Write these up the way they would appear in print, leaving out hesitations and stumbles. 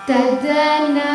तदना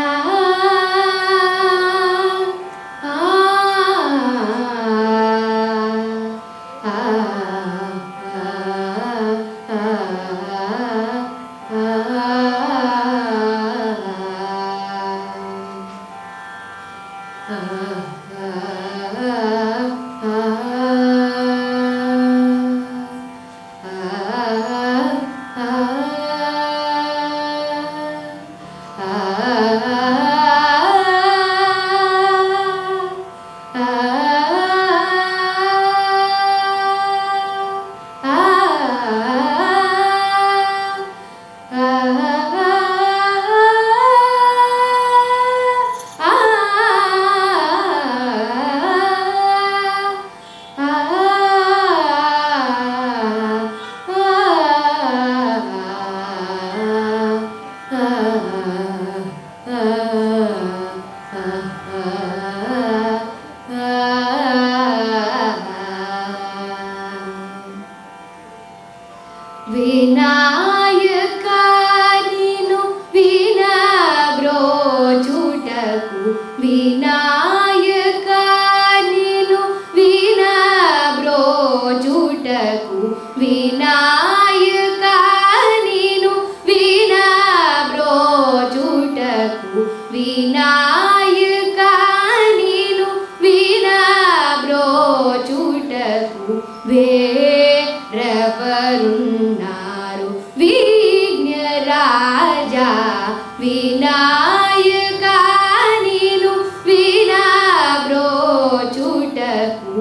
विनायका नीनु विना ब्रोचुटकु विनायका नीनु विना ब्रोचुटकु विनायका नीनु विना ब्रोचुटकु विनायका नीनु विना ब्रोचुटकु वेरवरुन्नारु विघ्नराजा विनायका नीनु विना ब्रोचुटकु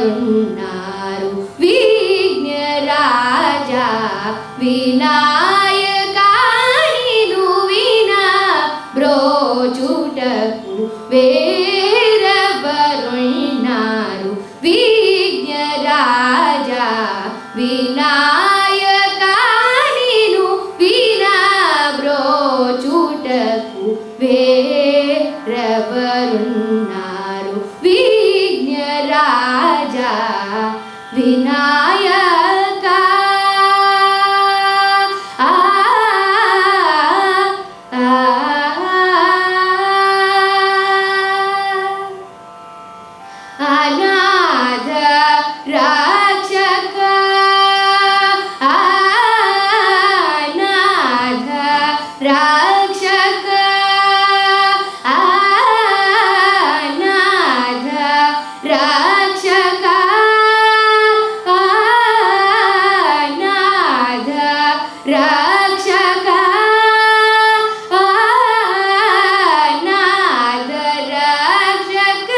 वेरवरुन्नारु विघ्नराजा विनायका नीनु विना ब्रोचुटकु वेरवरुन्नारु विघ्नराजा विनायका नीनु विना ब्रोचुटकु वेरवरुन्नारु विघ्नराजा विनायका अनाथ रक्षक अनाथ रक्षक अनाथ रक्षक अनाथ रक्षक अनाथ रक्षक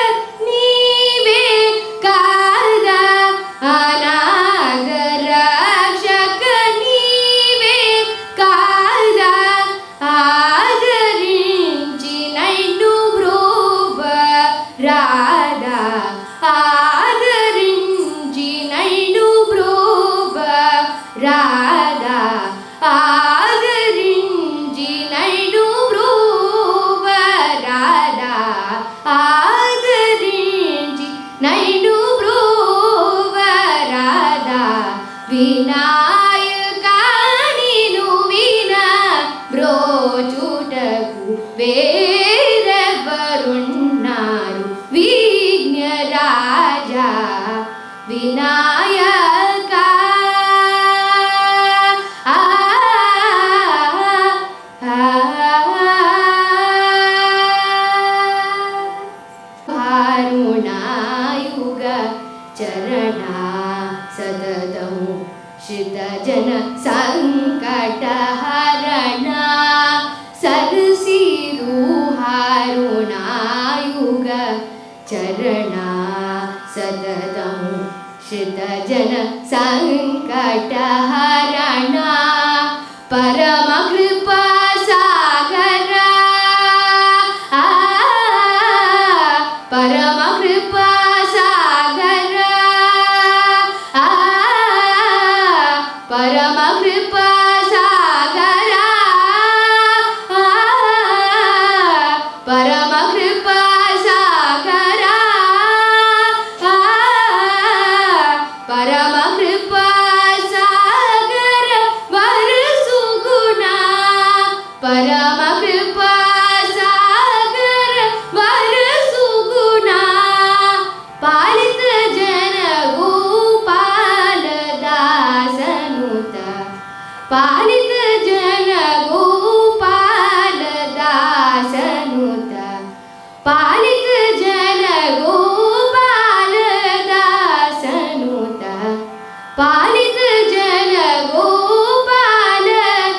नीवे कादा अनाथ रक्षक नीवे कादा आदरिंची नैनु ब्रोव राधा आदरिंची नैनु ब्रोव राधा आदरिंची नैनु ब्रोव राधा आदरिंची नैनु ब्रोव राधा विनायका नीनु विना ब्रोचुटकु वेरवरुन्नारु विघ्नराजा विनायका भारुणायुग चरणा सततं श्रितजन संकटहरणा सरसिरुहारुणायुग चरणा सततं श्रितजन संकटहरणा परमकृपा सागरा परमकृपा सागरा परमकृपा सागरा परमकृपा सागरा परमकृपा सागर वरसुगुणा पालित जन गोपाल दासनुत पालित जन गोपाल दासनुत पालित जन गोपाल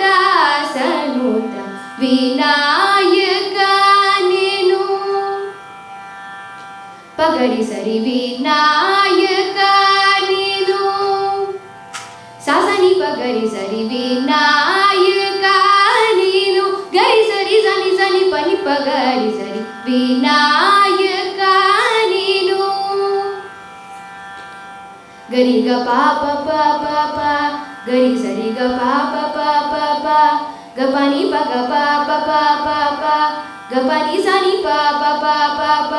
दासनुत विनायक नीनु पगड़ी सरी विनायक नीनु सासनी पगड़ी सरी विनायक नीनु गरी सरी सनी सनी पनि पगड़ी सरी विनायक नीनु गरी ग पा प प प प गरी सरी ग पा प प प प ग पनि प ग प प प प प ग पनि सनी प प प प प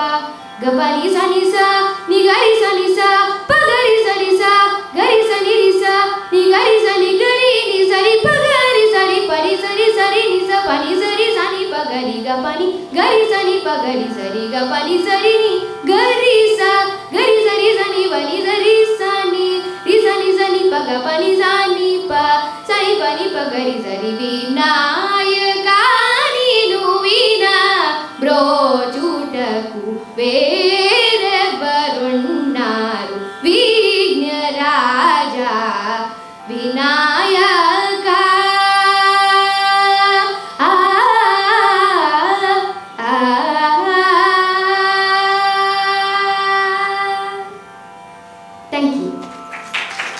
ग पनि सनी सा नि गरी सनी सा प गरी सनी सा गरी सनी रि सा नि गरी सनी गरी नि सरी प गरी सरी पनि सरी सरी नि सा पनि सरी सनी प गरी ग पनि गरी सनी प गरी सरी ग पनि सरी नि गरी सा गरी सरी सनी पनि सरी सनी रि सनी सनी प ग पनि सनी प सनी पनि प गरी सरी